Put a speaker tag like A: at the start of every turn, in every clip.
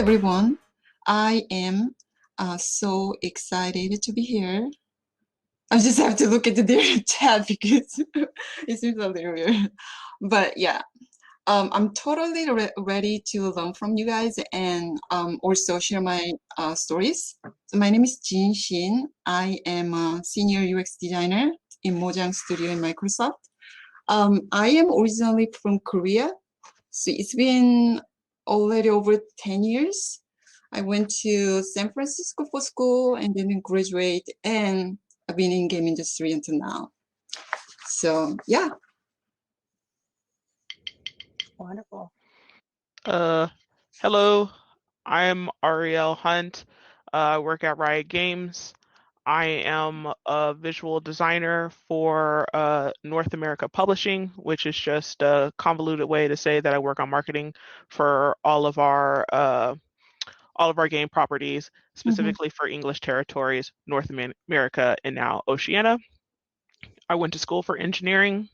A: everyone. I am so excited to be here. I just have to look at the chat because it seems a little weird. But yeah, I'm totally ready to learn from you guys and also share my stories. So my name is Jin Shin. I am a senior UX designer in Mojang Studio in Microsoft. I am originally from Korea, so it's been already over 10 years. I went to San Francisco for school and then graduate, and I've been in game industry until now. So yeah.
B: Wonderful.
C: Hello, I'm Ariel Hunt. I work at Riot Games. I am a visual designer for North America Publishing, which is just a convoluted way to say that I work on marketing for all of our game properties, specifically for English territories, North America, and now Oceania. I went to school for engineering.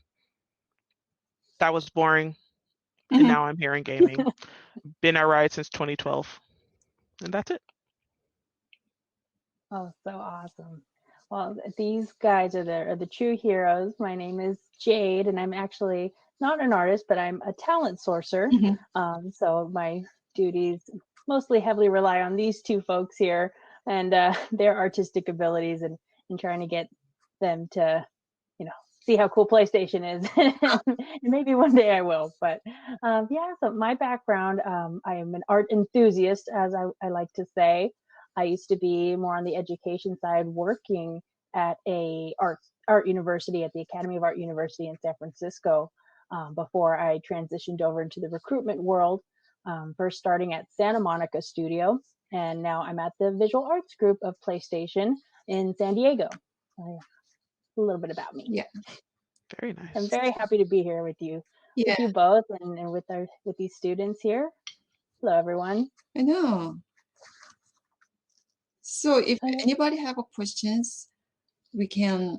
C: That was boring. And now I'm here in gaming. Been at Riot since 2012. And that's it.
B: Oh, so awesome. Well, these guys are the true heroes. My name is Jade, and I'm actually not an artist, but I'm a talent sourcer. So my duties mostly heavily rely on these two folks here and their artistic abilities and trying to get them to, see how cool PlayStation is. And maybe one day I will. But yeah, so my background, I am an art enthusiast, as I like to say. I used to be more on the education side, working at a art university, at the Academy of Art University in San Francisco, before I transitioned over into the recruitment world, first starting at Santa Monica Studio, and now I'm at the Visual Arts Group of PlayStation in San Diego. A little bit about me.
A: Yeah.
C: Very nice.
B: I'm very happy to be here with you,
A: Yeah.
B: with you both, and with these students here. Hello, everyone.
A: I know. So if anybody have questions, we can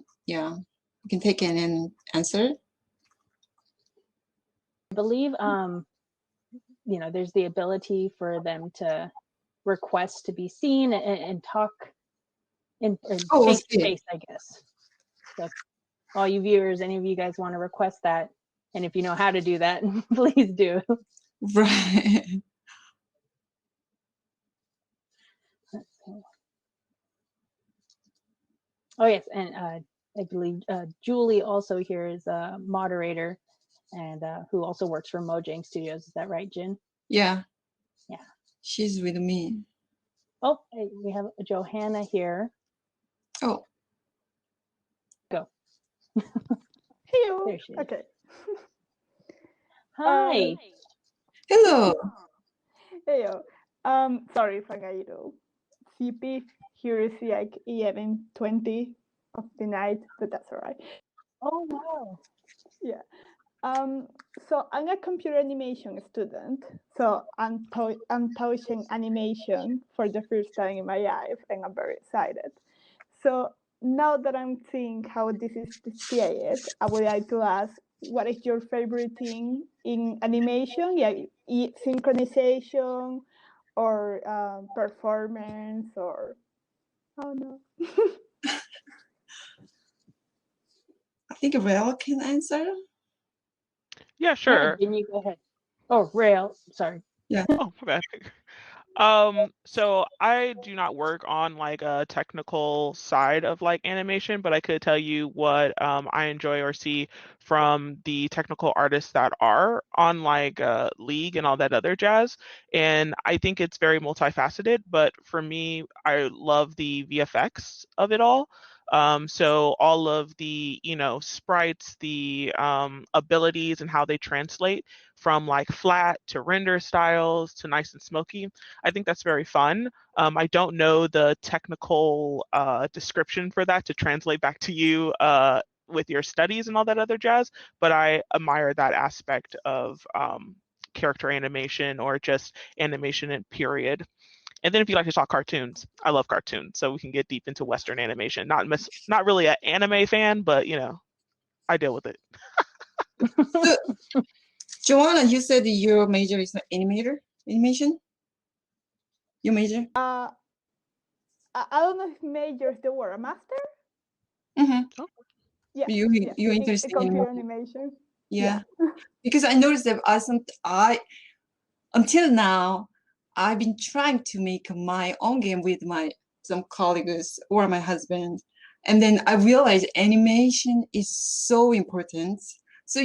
A: take in and answer.
B: I believe there's the ability for them to request to be seen and talk in face to face, I guess. So all you viewers, any of you guys want to request that, and if you know how to do that, please do.
A: Right.
B: Let's see. Oh yes, and I believe Julie also here is a moderator, and who also works for Mojang Studios. Is that right, Jin?
A: Yeah.
B: Yeah.
A: She's with me.
B: Oh, hey, we have Johanna here.
A: Oh.
B: Go.
D: Hello.
B: There she is.
D: Okay.
B: Hi.
A: Hello.
D: Hello. Sorry if I got CP. Here is like 11:20 of the night, but that's all right.
B: Oh wow.
D: Yeah. So I'm a computer animation student. So I'm touching animation for the first time in my life, and I'm very excited. So now that I'm seeing how this is displayed, I would like to ask, what is your favorite thing in animation? Yeah, synchronization or performance, or I don't know.
A: I think Rail can answer.
C: Yeah, sure.
B: Can you go ahead? Oh, Rail, sorry.
A: Yeah.
C: Oh, my bad. So I do not work on like a technical side of like animation, but I could tell you what I enjoy or see from the technical artists that are on like League and all that other jazz. And I think it's very multifaceted, but for me, I love the VFX of it all. So all of the, sprites, the abilities and how they translate from like flat to render styles to nice and smoky. I think that's very fun. I don't know the technical description for that to translate back to you with your studies and all that other jazz, but I admire that aspect of character animation or just animation in period. And then if you like to talk cartoons, I love cartoons, so we can get deep into Western animation. Not really an anime fan, but I deal with it.
A: So, Joanna, you said your major is animation? You major?
D: I don't know if major is the word. A master?
A: Mm-hmm.
C: Oh.
D: Yeah.
A: You're
D: in
A: interested in
D: computer
A: more.
D: animation.
A: Yeah. Because I noticed that until now, I've been trying to make my own game with some colleagues or my husband. And then I realized animation is so important. So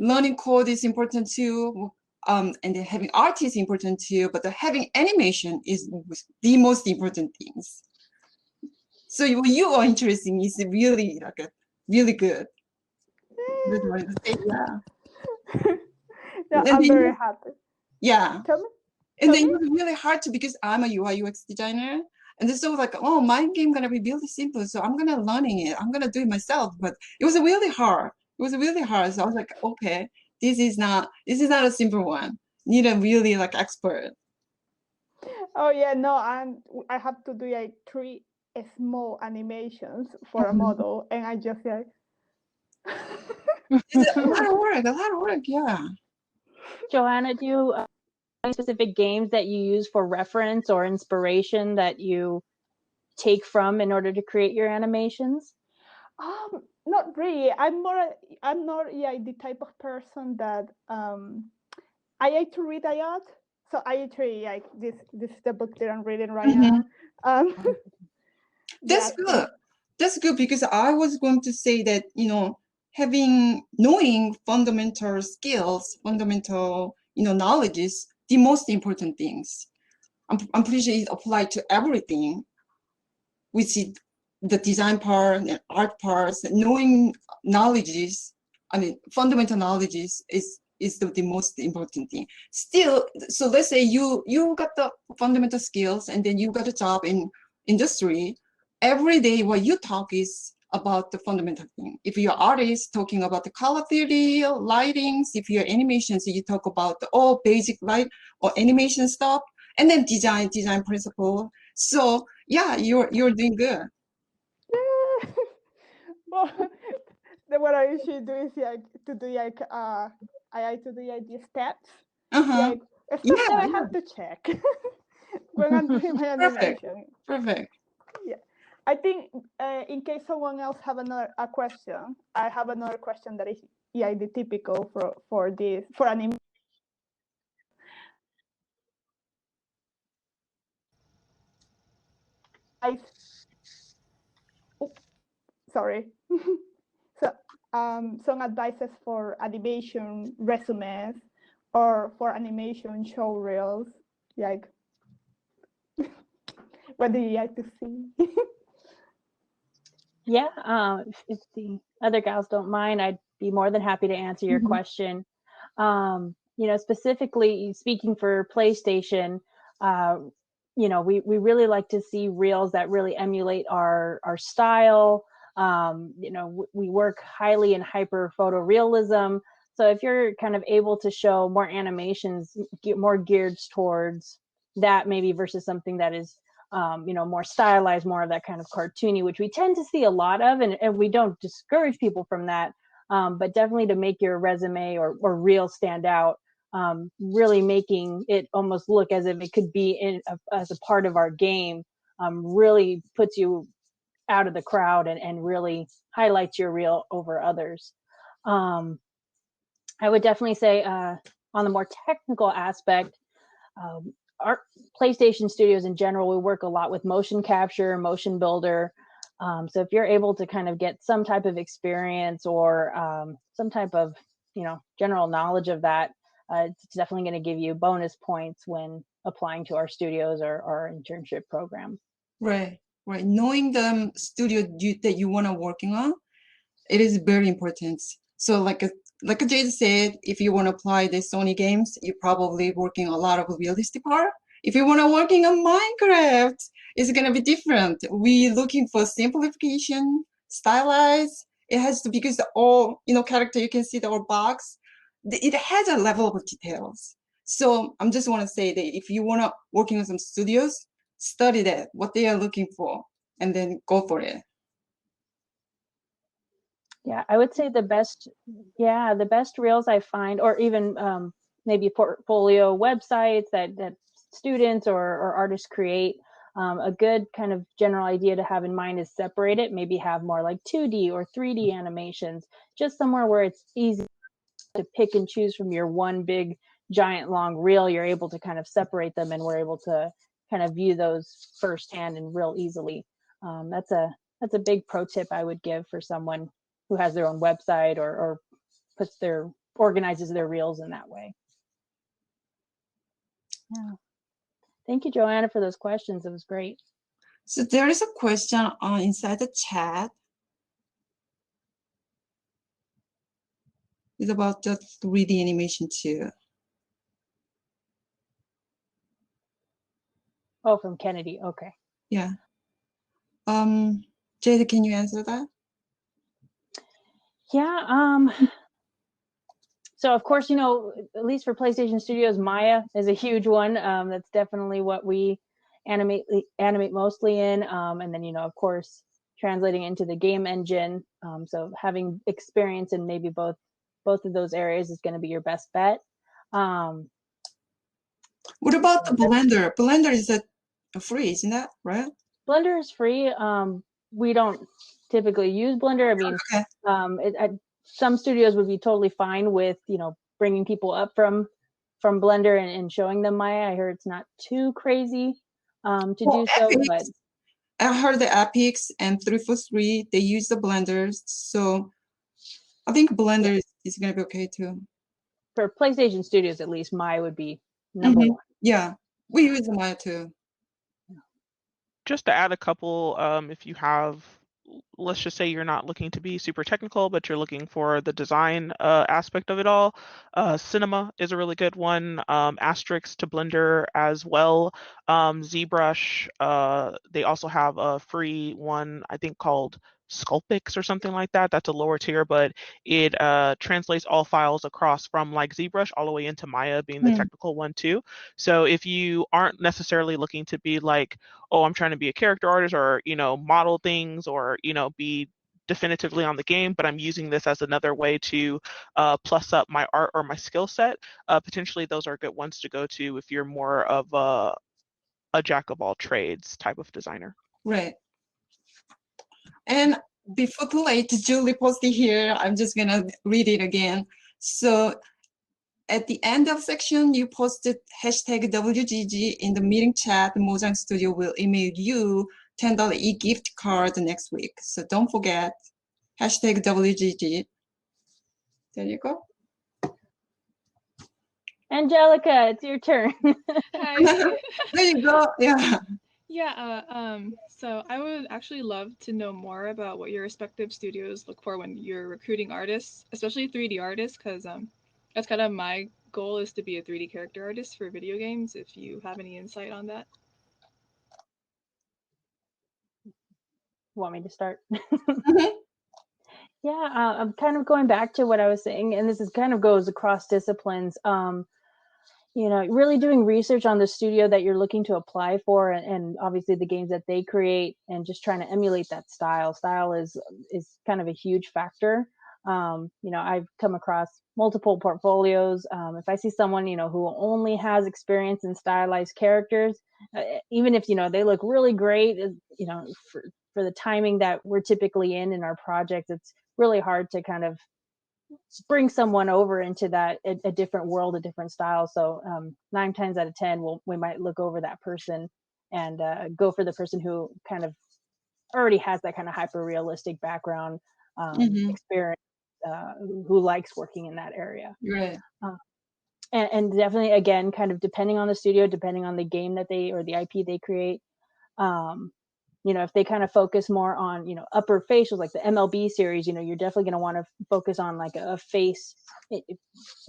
A: learning code is important too. And then having art is important too, but having animation is the most important things. So what you are interested in is really really good. Good one to say, yeah.
D: Yeah,
A: And
D: I'm
A: then,
D: very happy.
A: yeah.
D: Tell me.
A: And
D: Tell
A: then
D: me.
A: it was really hard to because I'm a UI UX designer. And so like, oh, my game gonna be really simple. So I'm gonna learning it. I'm gonna do it myself. But it was really hard. It was really hard. So I was like, okay, this is not a simple one. Need a really like expert.
D: Oh yeah, no, I have to do like 3 small animations for a model, and I just like.
A: It's a lot of work, yeah.
B: Joanna, do you any specific games that you use for reference or inspiration that you take from in order to create your animations?
D: Not really. I'm not the type of person that I like to read a lot. So I actually like this is the book that I'm reading right now.
A: That's good. That's good because I was going to say that, knowing fundamental skills, fundamental, knowledge is the most important things. I'm pretty sure it applies to everything. We see the design part and art parts. Knowing fundamental knowledge is the most important thing. Still, so let's say you got the fundamental skills and then you got a job in industry. Every day what you talk is about the fundamental thing. If you're artist, talking about the color theory, lightings. If you're animations, you talk about all basic light or animation stuff, and then design principle. So yeah, you're doing good.
D: Well, what I usually do is like to do like I like to do like the steps. Like stuff that I have to check when I'm doing my animation.
A: Perfect.
D: Yeah. I think in case someone else have a question, I have another question that is the typical for animation. Sorry. So some advices for animation resumes or for animation show reels. Like, what do you like to see?
B: Yeah, if the other gals don't mind, I'd be more than happy to answer your question. Specifically speaking for PlayStation, we really like to see reels that really emulate our style. We work highly in hyper photorealism. So if you're kind of able to show more animations, more geared towards that maybe versus something that is more stylized, more of that kind of cartoony, which we tend to see a lot of, and we don't discourage people from that. But definitely to make your resume or reel stand out, really making it almost look as if it could be as a part of our game, really puts you out of the crowd and really highlights your reel over others. I would definitely say on the more technical aspect, our PlayStation studios in general, we work a lot with motion capture, motion builder. So if you're able to kind of get some type of experience or some type of, general knowledge of that, it's definitely going to give you bonus points when applying to our studios or our internship program.
A: Right. Knowing the studio that you want to working on, it is very important. So like Jade said, if you want to apply the Sony games, you're probably working a lot of realistic art. If you want to working on Minecraft, it's gonna be different. We looking for simplification, stylized. It has to because all character you can see the box. It has a level of details. So I'm just want to say that if you want to working on some studios, study that what they are looking for, and then go for it.
B: Yeah, I would say the best reels I find, or even maybe portfolio websites that students or artists create. A good kind of general idea to have in mind is separate it, maybe have more like 2D or 3D animations, just somewhere where it's easy to pick and choose from your one big giant long reel. You're able to kind of separate them, and we're able to kind of view those firsthand and real easily. That's a big pro tip I would give for someone who has their own website or organizes their reels in that way. Yeah. Thank you, Joanna, for those questions. It was great.
A: So there is a question inside the chat. It's about the 3D animation too.
B: Oh, from Kennedy. Okay.
A: Yeah. Jade, can you answer that?
B: Yeah. So of course, at least for PlayStation Studios, Maya is a huge one. That's definitely what we animate mostly in. And then, of course, translating into the game engine. So having experience in maybe both of those areas is going to be your best bet.
A: What about the Blender? Blender is free, isn't that right?
B: Blender is free. We don't typically use Blender. I mean,
A: okay.
B: Some studios would be totally fine with, bringing people up from Blender and showing them Maya. I heard it's not too crazy to do so, but
A: I heard the Epics and 343, they use the Blenders, so I think Blender is going to be okay too.
B: For PlayStation Studios, at least, Maya would be number one.
A: Yeah, we use Maya too.
C: Just to add a couple, if you have, let's just say you're not looking to be super technical, but you're looking for the design aspect of it all, Cinema is a really good one. Asterisk to Blender as well. ZBrush, they also have a free one, I think called Sculpix or something like that. That's a lower tier, but it translates all files across from like ZBrush all the way into Maya, being the technical one too. So if you aren't necessarily looking to be like, oh, I'm trying to be a character artist or, model things or, be definitively on the game, but I'm using this as another way to plus up my art or my skill set, potentially those are good ones to go to if you're more of a jack of all trades type of designer.
A: Right. And before too late, Julie posted here, I'm just going to read it again. So at the end of section, you posted hashtag WGG in the meeting chat. Mojang Studio will email you $10 e-gift card next week. So don't forget, hashtag WGG. There you go.
B: Angelica, it's your turn.
E: Hi.
A: There you go. Yeah.
E: Yeah, so I would actually love to know more about what your respective studios look for when you're recruiting artists, especially 3D artists, because that's kind of my goal, is to be a 3D character artist for video games, if you have any insight on that.
B: Want me to start? Yeah, I'm kind of going back to what I was saying, and this is kind of goes across disciplines. Really doing research on the studio that you're looking to apply for, and obviously the games that they create, and just trying to emulate that style. Style is kind of a huge factor. I've come across multiple portfolios. If I see someone, who only has experience in stylized characters, even if, they look really great, for the timing that we're typically in our project, it's really hard to kind of bring someone over into that a different world, a different style. So 9 times out of 10, we might look over that person and go for the person who kind of already has that kind of hyper realistic background experience, who likes working in that area.
A: Right.
B: And definitely, again, kind of depending on the studio, depending on the game that or the IP they create. If they kind of focus more on, upper facials, like the MLB series, you're definitely going to want to focus on like a face,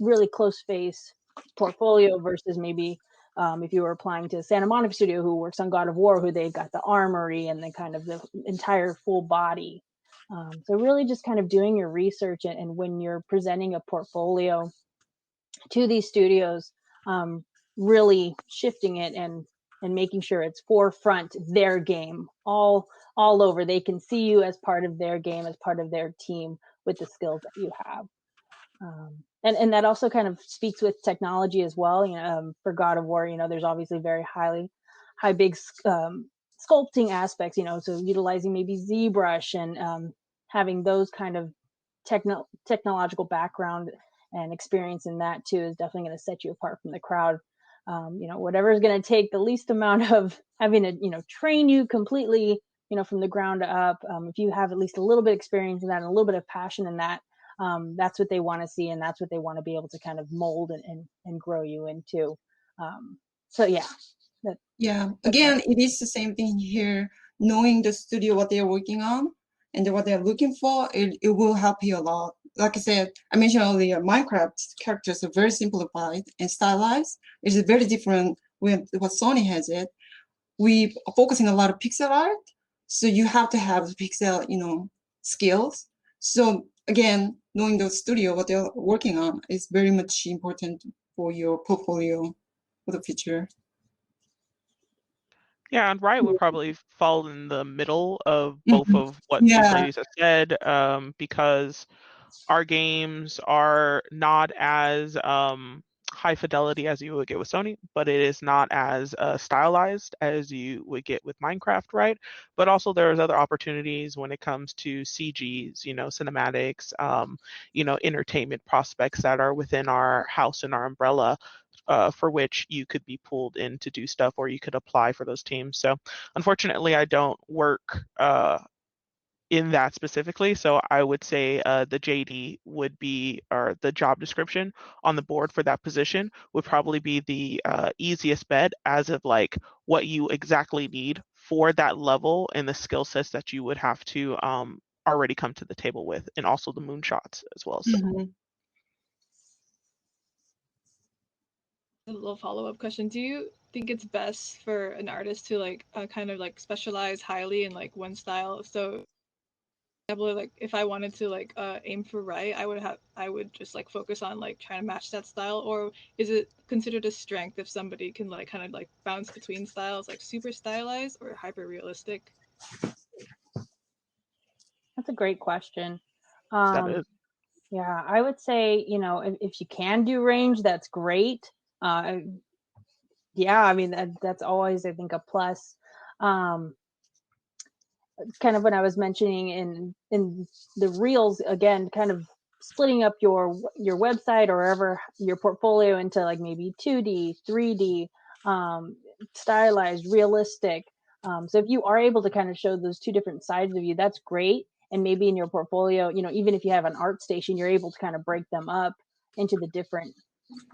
B: really close face portfolio versus maybe if you were applying to Santa Monica Studio, who works on God of War, who they've got the armory and the kind of the entire full body. So really just kind of doing your research, and when you're presenting a portfolio to these studios, really shifting it and making sure it's forefront their game all over. They can see you as part of their game, as part of their team with the skills that you have. and that also kind of speaks with technology as well. For God of War, there's obviously very high big sculpting aspects. So utilizing maybe ZBrush and having those kind of technological background and experience in that too is definitely going to set you apart from the crowd. Whatever is going to take the least amount of having to train you completely from the ground up. If you have at least a little bit of experience in that and a little bit of passion in that, that's what they want to see, and that's what they want to be able to kind of mold and grow you into. So yeah.
A: Yeah, again, it is the same thing here. Knowing the studio, what they're working on and what they're looking for, it will help you a lot. Like I said, I mentioned earlier, Minecraft characters are very simplified and stylized. It's very different with what Sony has it. We are focusing a lot of pixel art, so you have to have pixel, skills. So again, knowing the studio, what they're working on is very much important for your portfolio for the future.
C: Yeah, and Riot would probably fall in the middle of both of what these
A: Yeah.
C: ladies have said, because our games are not as high fidelity as you would get with Sony, but it is not as stylized as you would get with Minecraft, right? But also there's other opportunities when it comes to CGs, cinematics, entertainment prospects that are within our house and our umbrella, for which you could be pulled in to do stuff, or you could apply for those teams. So unfortunately, I don't work in that specifically. So I would say the JD would be, or the job description on the board for that position would probably be the easiest bet, as of like what you exactly need for that level and the skill sets that you would have to already come to the table with, and also the moonshots as well. So.
E: A little follow-up question. Do you think it's best for an artist to like kind of like specialize highly in like one style? So like if I wanted to like aim for Riot, I would just like focus on like trying to match that style, or is it considered a strength if somebody can like kind of like bounce between styles, like super stylized or hyper realistic?
B: That's a great question.
C: That is.
B: Yeah, I would say, if you can do range, that's great. Yeah, I mean, that's always, I think, a plus. Kind of when I was mentioning in the reels, again, kind of splitting up your website or wherever your portfolio into like maybe 2D, 3D, stylized, realistic. So if you are able to kind of show those two different sides of you, that's great. And maybe in your portfolio, even if you have an art station, you're able to kind of break them up into the different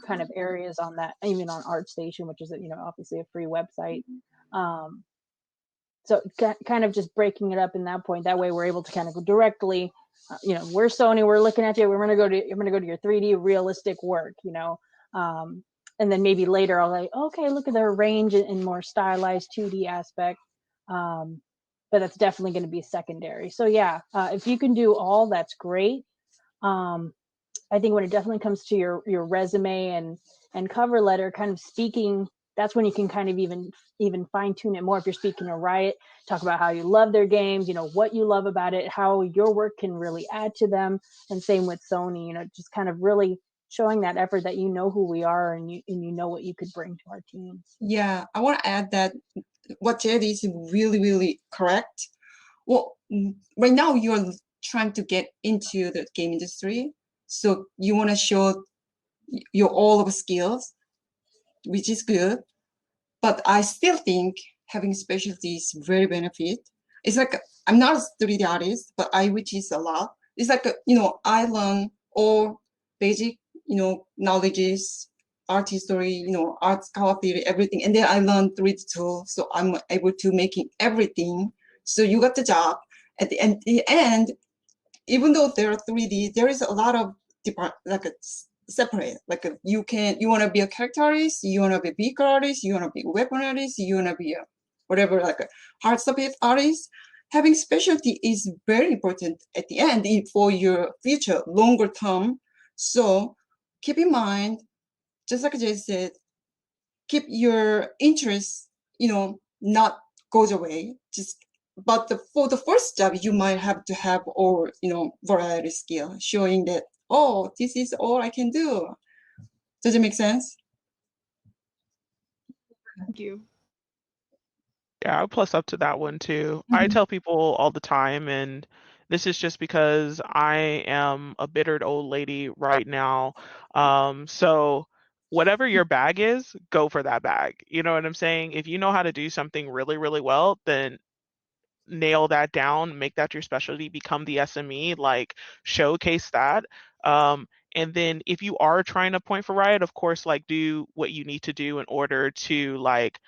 B: kind of areas on that, even on ArtStation, which is obviously a free website. So kind of just breaking it up in that point. That way, we're able to kind of go directly. We're Sony. We're looking at you. I'm gonna go to your 3D realistic work. And then maybe later I'll like, okay, look at their range and more stylized 2D aspect. But that's definitely going to be secondary. So yeah, if you can do all, that's great. I think when it definitely comes to your resume and cover letter, kind of speaking, that's when you can kind of even fine tune it more. If you're speaking to Riot, talk about how you love their games, what you love about it, how your work can really add to them, and same with Sony. Just kind of really showing that effort that who we are and you know what you could bring to our teams.
A: Yeah, I want to add that what Jed is really, really correct. Well, right now you're trying to get into the game industry, so you want to show your all of skills, which is good. But I still think having specialty is very benefit. It's like I'm not a 3D artist, but I teach a lot. It's like I learn all basic knowledges, art history, art color theory, everything, and then I learn 3D tools, so I'm able to making everything. So you got the job. At the end, even though there are 3D, there is a lot of like a separate. Like you want to be a character artist, you want to be a vehicle artist, you want to be a weapon artist, you want to be a whatever, like a hard subject artist. Having specialty is very important at the end for your future, longer term. So keep in mind, just like Jay said, keep your interest, not goes away. But for the first job, you might have to have all variety skill, showing that oh, this is all I can do. Does it make sense?
E: Thank you.
C: Yeah, I'll plus up to that one too. I tell people all the time, and this is just because I am a bittered old lady right now. So whatever your bag is, go for that bag. You know what I'm saying? If you know how to do something really, really well, then nail that down, make that your specialty, become the SME, like showcase that. And then if you are trying to point for Riot, of course, like do what you need to do in order to like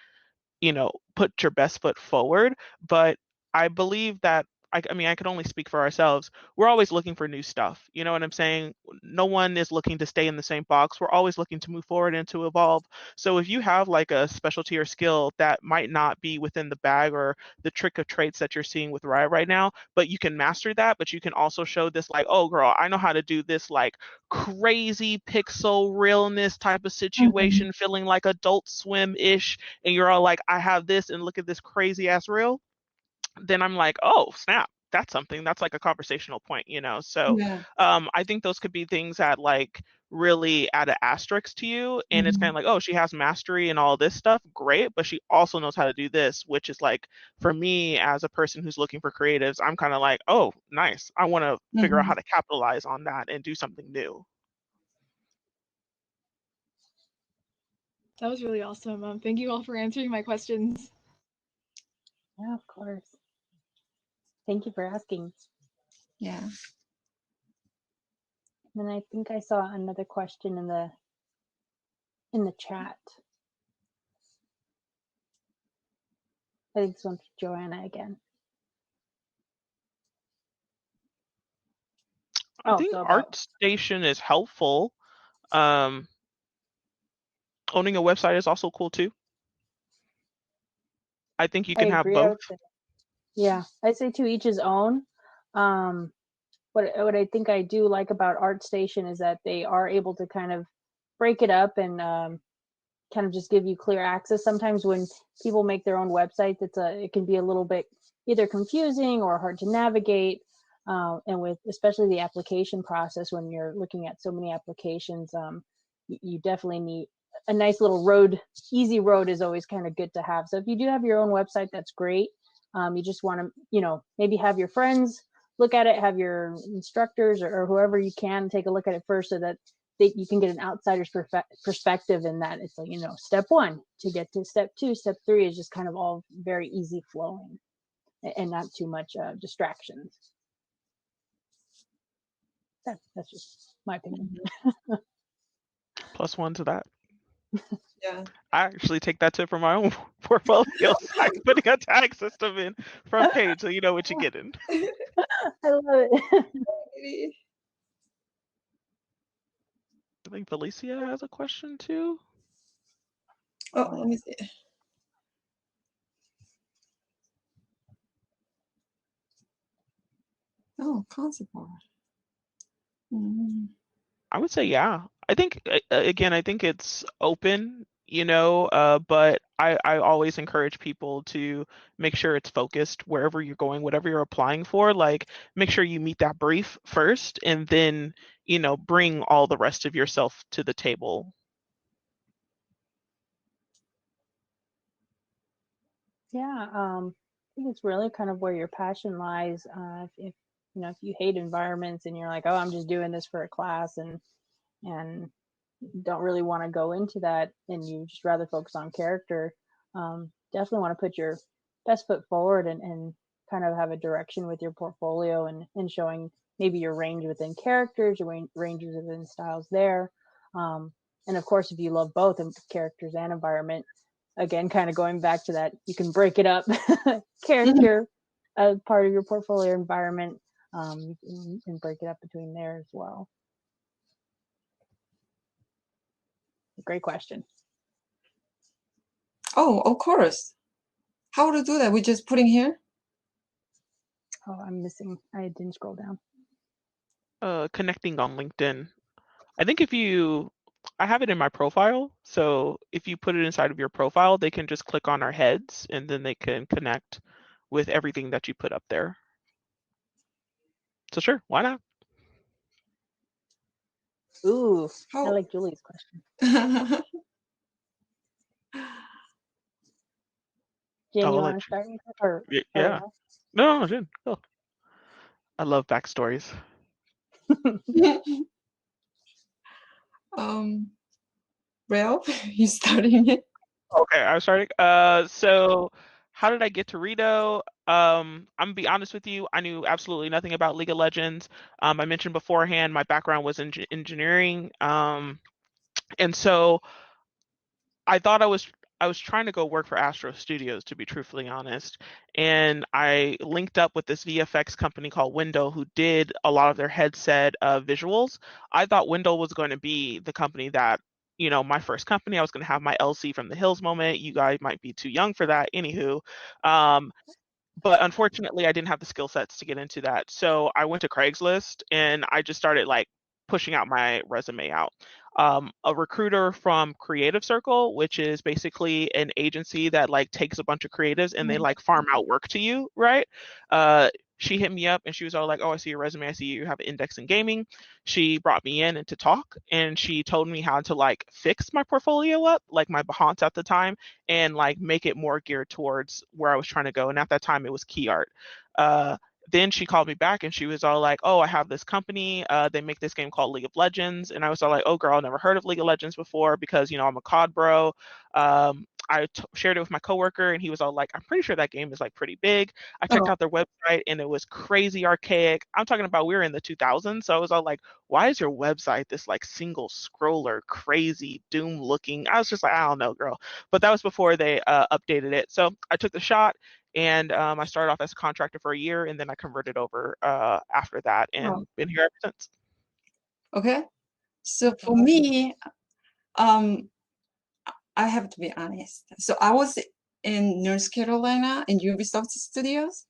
C: put your best foot forward. But I believe that, I mean, I can only speak for ourselves. We're always looking for new stuff. You know what I'm saying? No one is looking to stay in the same box. We're always looking to move forward and to evolve. So if you have like a specialty or skill that might not be within the bag or the trick of traits that you're seeing with Riot right now, but you can master that, but you can also show this like, oh girl, I know how to do this like crazy pixel realness type of situation, feeling like Adult Swim-ish, and you're all like, I have this and look at this crazy ass reel, then I'm like, oh snap, that's something. That's like a conversational point, So
A: Yeah.
C: I think those could be things that like really add an asterisk to you. And it's kind of like, oh, she has mastery and all this stuff. Great. But she also knows how to do this, which is like, for me as a person who's looking for creatives, I'm kind of like, oh, nice. I want to figure out how to capitalize on that and do something new.
E: That was really awesome. Thank you all for answering my questions.
B: Yeah, of course. Thank you for asking.
A: Yeah.
B: And I think I saw another question in the chat. I think this one's for Joanna again.
C: I think ArtStation is helpful. Owning a website is also cool too. I think you can have both.
B: Yeah, I say to each his own. What I think I do like about ArtStation is that they are able to kind of break it up and kind of just give you clear access. Sometimes when people make their own websites, it can be a little bit either confusing or hard to navigate. And with especially the application process, when you're looking at so many applications, you definitely need a nice little road. Easy road is always kind of good to have. So if you do have your own website, that's great. You just want to, maybe have your friends look at it, have your instructors or whoever you can take a look at it first, so that you can get an outsider's perspective in that. It's like, step one to get to step two, step three is just kind of all very easy flowing and not too much distractions. That's just my opinion.
C: +1 to that.
A: Yeah.
C: I actually take that tip from my own portfolio site, putting a tag system in front page so you know what you're getting.
B: I love it.
C: I think Felicia has a question too.
A: Oh, let me see. Oh, concept art.
C: I would say, yeah. I think, again, I think it's open, but I always encourage people to make sure it's focused wherever you're going, whatever you're applying for. Like, make sure you meet that brief first, and then, bring all the rest of yourself to the table.
B: Yeah, I think it's really kind of where your passion lies. If you hate environments and you're like, oh, I'm just doing this for a class and don't really want to go into that, and you just rather focus on character, definitely want to put your best foot forward and kind of have a direction with your portfolio and showing maybe your range within characters, your ranges within styles there. And of course, if you love both characters and environment, again, kind of going back to that, you can break it up. Character as part of your portfolio, environment, you can break it up between there as well. Great question.
A: Oh, of course. How to do that? We're just putting here?
B: Oh, I'm missing. I didn't scroll down.
C: Connecting on LinkedIn. I think I have it in my profile. So if you put it inside of your profile, they can just click on our heads and then they can connect with everything that you put up there. So sure, why not?
B: Ooh, I
A: Oh.
B: like Julie's question. Jane, you
C: I'll
B: want
C: let
B: to start? Or
C: you. Yeah. No, Jen, go. I love backstories.
A: Ralph, you starting it?
C: Okay, I'm starting. So how did I get to Rito? I'm gonna be honest with you. I knew absolutely nothing about League of Legends. I mentioned beforehand my background was in engineering. And so I thought I was trying to go work for Astro Studios, to be truthfully honest. And I linked up with this VFX company called Window, who did a lot of their headset visuals. I thought Window was going to be the company that, my first company. I was going to have my LC from the Hills moment. You guys might be too young for that. Anywho, um, but unfortunately I didn't have the skill sets to get into that. So I went to Craigslist and I just started like pushing out my resume out. A recruiter from Creative Circle, which is basically an agency that like takes a bunch of creatives and they like farm out work to you, right? She hit me up and she was all like, "Oh, I see your resume. I see you have an index in gaming." She brought me in and to talk, and she told me how to like fix my portfolio up, like my Behance at the time, and like make it more geared towards where I was trying to go. And at that time, it was key art. Uh, then she called me back and she was all like, "Oh, I have this company. They make this game called League of Legends." And I was all like, "Oh, girl, I never heard of League of Legends before because, I'm a COD bro." Shared it with my coworker and he was all like, "I'm pretty sure that game is like pretty big." I checked
A: Oh,
C: out their website and it was crazy archaic. I'm talking about we were in the 2000s. So I was all like, "Why is your website this like single scroller, crazy Doom looking?" I was just like, "I don't know, girl." But that was before they updated it. So I took the shot and I started off as a contractor for a year and then I converted over after that
A: oh,
C: and been here ever since.
A: okay. So
B: That's
A: for
B: awesome.
A: me, um, I have to be honest. So I was in North Carolina in Ubisoft Studios,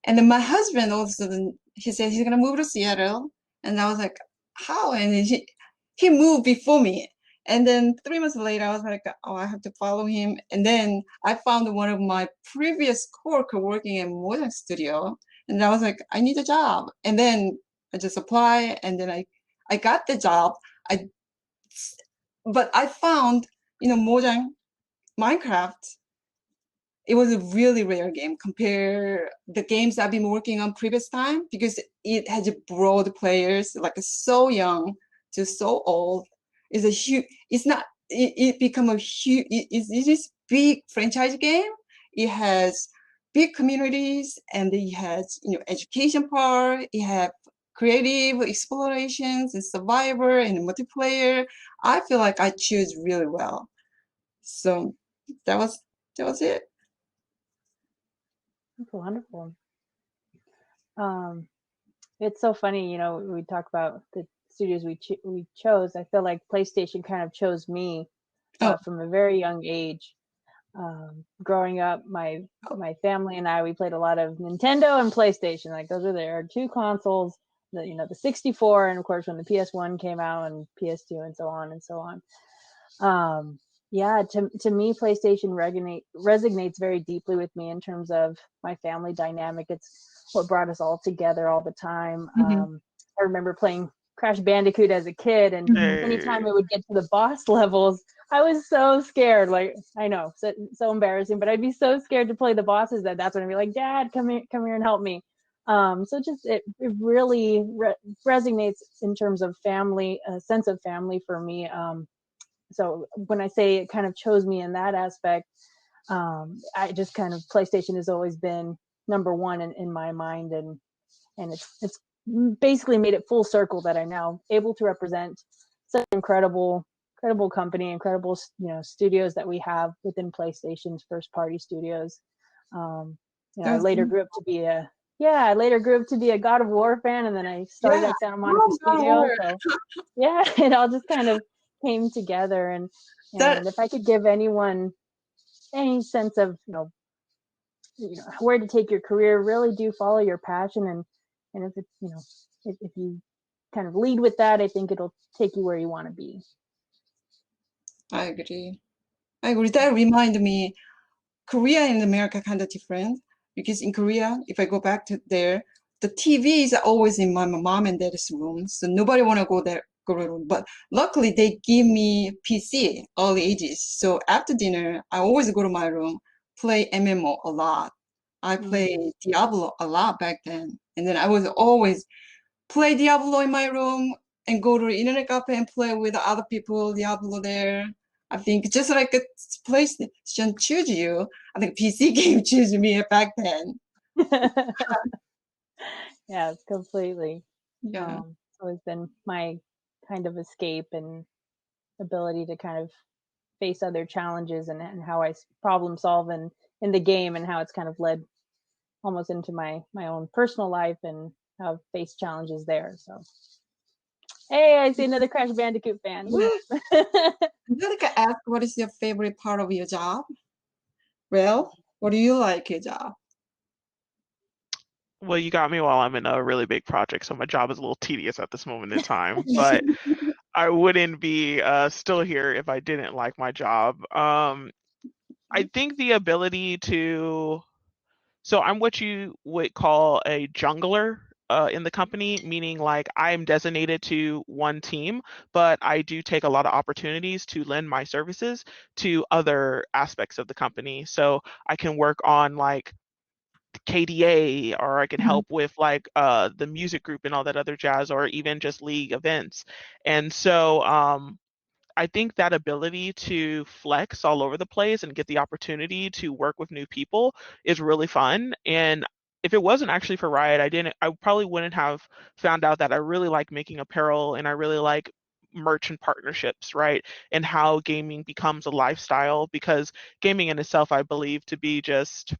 A: and then my husband also he said he's gonna move to Seattle, and I was like, how? And then he moved before me, and then 3 months later I was like, oh, I have to follow him, and then I found one of my previous coworker working in Modern Studio, and I was like, I need a job, and then I just apply, and then I got the job. I but I found Mojang Minecraft. It was a really rare game compare the games I've been working on previous time because it has a broad players like so young to so old. It's a huge. It's not. It become a huge. It is big franchise game. It has big communities and it has education part. It have creative explorations and survivor and multiplayer. I feel like I choose really well. So that was it.
B: That's wonderful. It's so funny, we talk about the studios we chose. I feel like PlayStation kind of chose me
A: Oh,
B: from a very young age. Growing up, my family and I, we played a lot of Nintendo and PlayStation. Like those are their two consoles. The 64, and of course when the PS1 came out, and PS2, and so on and so on. Yeah, to me, PlayStation resonates very deeply with me in terms of my family dynamic. It's what brought us all together all the time.
A: mhm,
B: I remember playing Crash Bandicoot as a kid, and
A: mhm.
B: anytime
C: Hey.
B: it would get to the boss levels, I was so scared. Like, I know, so embarrassing, but I'd be so scared to play the bosses that's when I'd be like, "Dad, come here and help me." So just it really resonates in terms of family, a sense of family for me. So when I say it kind of chose me in that aspect, I just kind of PlayStation has always been number one in my mind, and it's basically made it full circle that I'm now able to represent such incredible company, incredible studios that we have within PlayStation's first party studios.
A: That
B: I
A: was
B: later grew up to be a God of War fan, and then I started
A: yeah.
B: at Santa Monica
A: Oh, God,
B: Studio. So yeah, it all just kind of came together. And
A: that
B: if I could give anyone any sense of where to take your career, really do follow your passion, and if it's if you kind of lead with that, I think it'll take you where you want to be.
A: I agree. That remind me, Korea and America kind of different because in Korea, if I go back to there, the TV is always in my mom and dad's room, so nobody want to go there go to room. But luckily they give me PC early ages. So after dinner, I always go to my room, play MMO a lot. I play Diablo a lot back then. And then I was always play Diablo in my room and go to the internet cafe and play with other people Diablo there. I think just like a PlayStation choose you, I think PC game choose me back then.
B: Yeah, completely.
A: Yeah.
B: It's always been my kind of escape and ability to kind of face other challenges and how I problem solve in the game and how it's kind of led almost into my own personal life and how I've faced challenges there. So, hey, I see another Crash Bandicoot fan.
A: Yeah. Angelica asked, what is your favorite part of your job? Well, what do you like your job?
C: Well, you got me while I'm in a really big project, so my job is a little tedious at this moment in time. But I wouldn't be still here if I didn't like my job. I think the ability to, so I'm what you would call a jungler in the company, meaning like I'm designated to one team, but I do take a lot of opportunities to lend my services to other aspects of the company. So I can work on like KDA, or I can help with like the music group and all that other jazz, or even just league events. And so I think that ability to flex all over the place and get the opportunity to work with new people is really fun. And if it wasn't actually for Riot, I probably wouldn't have found out that I really like making apparel and I really like merchant partnerships, right? And how gaming becomes a lifestyle, because gaming in itself, I believe to be just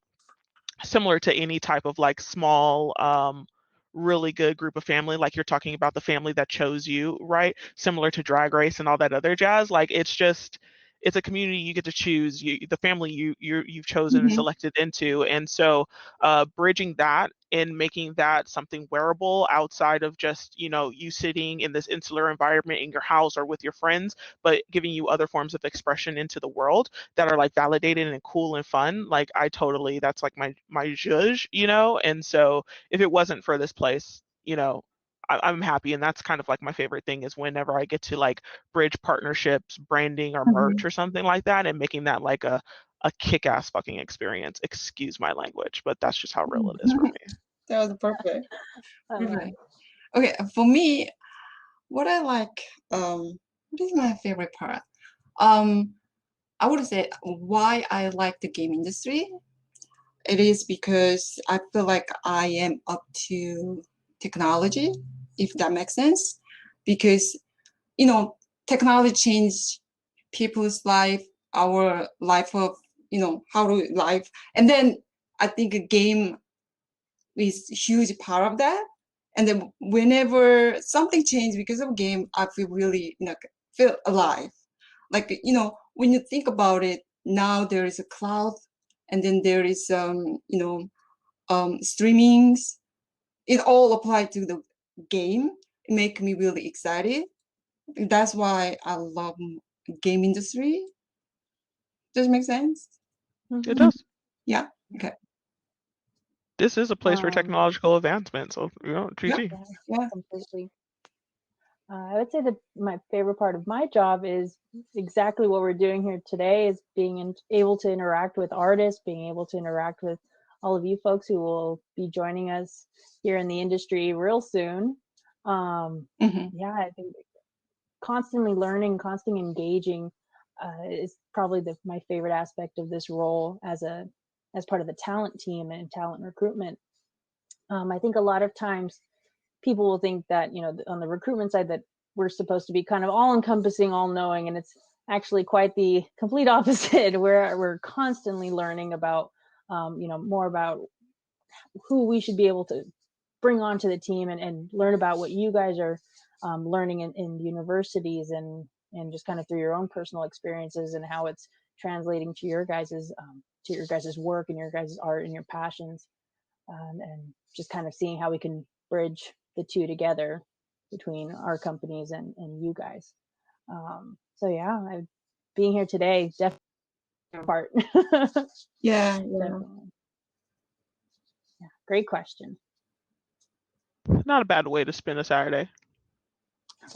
C: similar to any type of like small really good group of family, like you're talking about the family that chose you, right? Similar to Drag Race and all that other jazz. Like it's a community you get to choose, the family you've chosen and selected into. And so bridging that and making that something wearable outside of just, you sitting in this insular environment in your house or with your friends, but giving you other forms of expression into the world that are like validated and cool and fun. Like that's like my zhuzh, And so if it wasn't for this place, I'm happy. And that's kind of like my favorite thing, is whenever I get to like bridge partnerships, branding or merch or something like that, and making that like a kick-ass fucking experience. Excuse my language, but that's just how real it is for me.
A: That was perfect.
B: Right.
A: Okay, for me, what I like, what is my favorite part? I would say why I like the game industry. It is because I feel like I am up to technology, if that makes sense. Because, technology changed people's life, our life of, how to life. And then I think a game is a huge part of that. And then whenever something changes because of a game, I feel really, feel alive. Like, when you think about it, now there is a cloud, and then there is, streamings. It all applied to the game. It make me really excited. That's why I love game industry. Does it make sense?
C: It does.
A: Yeah. Okay.
C: This is a place for technological advancement, so GG.
A: Yeah.
B: Completely. I would say that my favorite part of my job is exactly what we're doing here today, is being able to interact with artists, being able to interact with all of you folks who will be joining us here in the industry real soon. Yeah, I think constantly learning, constantly engaging is probably my favorite aspect of this role as part of the talent team and talent recruitment. I think a lot of times people will think that, on the recruitment side, that we're supposed to be kind of all encompassing, all knowing, and it's actually quite the complete opposite. We're constantly learning about, more about who we should be able to bring onto the team, and learn about what you guys are learning in universities, and just kind of through your own personal experiences, and how it's translating to your guys's work and your guys's art and your passions, and just kind of seeing how we can bridge the two together between our companies and you guys. So yeah, being here today definitely part.
A: Yeah.
B: Definitely. Yeah, great question.
C: Not a bad way to spend a Saturday.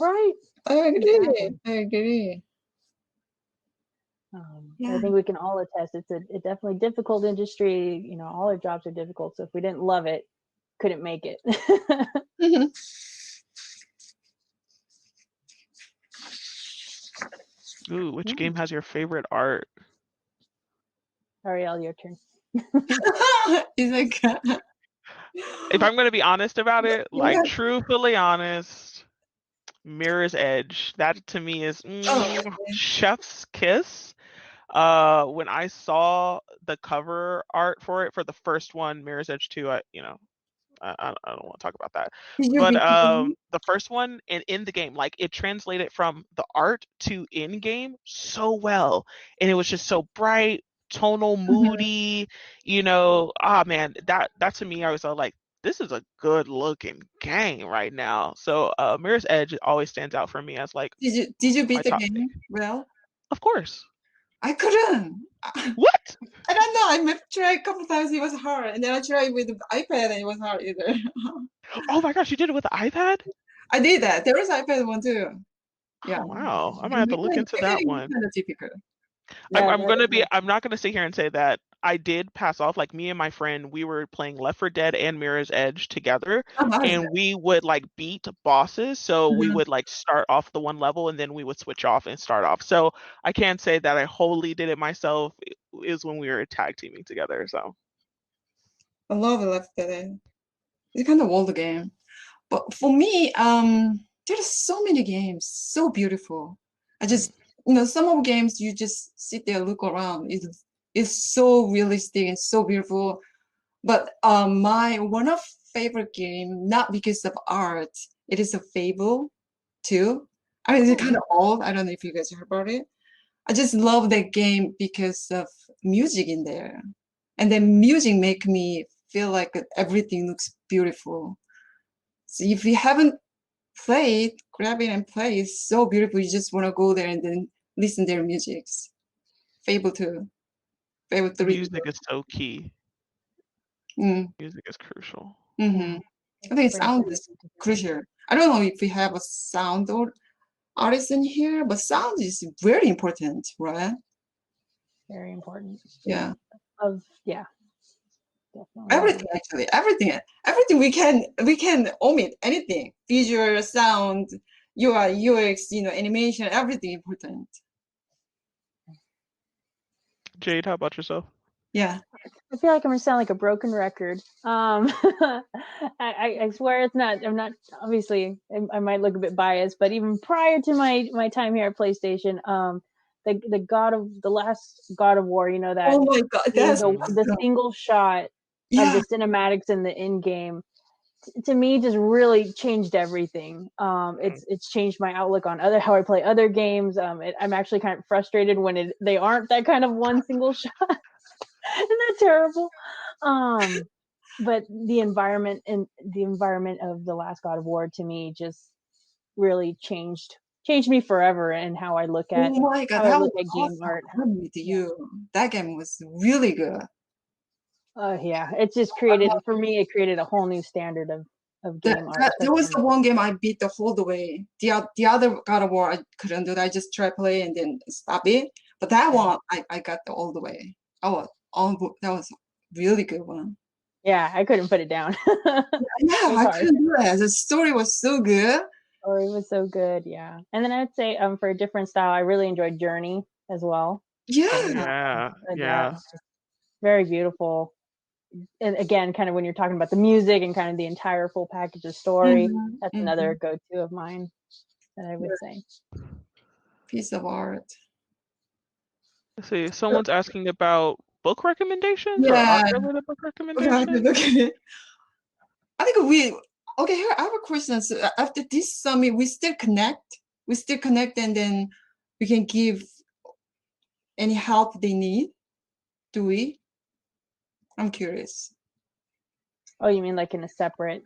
B: Right.
A: I agree.
B: Exactly.
A: I agree.
B: I think we can all attest it's a definitely difficult industry. You know, all our jobs are difficult. So if we didn't love it, couldn't make it.
A: Mhm.
C: Ooh, which game has your favorite art?
B: Ariel, your turn.
A: It's like
C: If I'm gonna be honest about it, like
A: yeah.
C: truthfully honest, Mirror's Edge. That to me is
A: Oh,
C: chef's kiss. When I saw the cover art for it for the first one, Mirror's Edge 2, I don't want to talk about that.
A: did you
C: But
A: beat the game?
C: the first one in the game, like it translated from the art to in game so well, and it was just so bright, tonal, moody. Man, that to me, I was like, this is a good looking game right now. So Mirror's Edge always stands out for me as like
A: Did you
C: my
A: beat the
C: top
A: game?
C: pick.
A: Well,
C: Of course.
A: I couldn't.
C: What?
A: I don't know. I tried a couple times. It was hard, and then I tried with the iPad, and it was hard either.
C: Oh my gosh, you did it with the iPad?
A: I did that. There was iPad one too. Yeah,
C: Oh wow, I might have
A: and
C: to look into that
A: beginning was
C: one.
A: kind of difficult.
B: Yeah,
C: I'm not gonna sit here and say that I did pass off. Like me and my friend, we were playing Left 4 Dead and Mirror's Edge together, and we would like beat bosses. So we would like start off the one level, and then we would switch off and start off. So I can't say that I wholly did it myself. It is when we were tag teaming together. So
A: I love Left 4 Dead. It's kind of old game, but for me, there's so many games, so beautiful. I just, some of games you just sit there, look around. It's so realistic and so beautiful. But my one of favorite game, not because of art, it is a Fable 2. I mean, it's kind of old. I don't know if you guys heard about it. I just love that game because of music in there. And then music make me feel like everything looks beautiful. So if you haven't played, grab it and play. It's so beautiful. You just want to go there and then listen to their music. Fable 2, Fable 3.
C: music is so key.
A: Mm.
C: Music is crucial.
A: Mm-hmm. I think sound is crucial. I don't know if we have a sound or artist in here, but sound is very important, right?
B: very important.
A: Yeah.
B: Yeah, definitely.
A: Everything actually, everything we can omit anything. Visual, sound, UI, UX, animation, everything important.
C: Jade, how about yourself?
A: Yeah.
B: I feel like I'm gonna sound like a broken record. I swear it's not. I'm not. Obviously, I might look a bit biased, but even prior to my time here at PlayStation, the last God of War, that
A: Oh my God, that's
B: the single shot of
A: yeah.
B: the cinematics in the in game, to me just really changed everything. It's changed my outlook on how I play other games. I'm actually kind of frustrated when they aren't that kind of one single shot. Isn't that terrible? But the environment of the last God of War to me just really changed me forever and how I look at
A: Oh my God,
B: how I
A: that
B: look
A: was
B: at game
A: awesome.
B: art.
A: I'm with
B: Yeah.
A: you. That game was really good.
B: Yeah, it just created for me. It created a whole new standard of game art.
A: That was the one game I beat the whole way. The other God of War I couldn't do that. I just tried play and then stop it. But that one I got all the way. That was really good one.
B: Yeah, I couldn't put it down.
A: Yeah, I couldn't do it. The story was so good.
B: Oh, it was so good, yeah. And then I'd say for a different style, I really enjoyed Journey as well.
A: Yeah.
C: Yeah.
B: Very beautiful. And again, kind of when you're talking about the music and kind of the entire full package of story, that's another go-to of mine that I would say.
A: Piece of art.
C: Let's see, someone's asking about book recommendations or
A: Yeah.
C: art-related book recommendations.
A: Look at it. I think here I have a question. So after this summit, we still connect. And then we can give any help they need. Do we? I'm curious.
B: Oh, you mean like in a separate?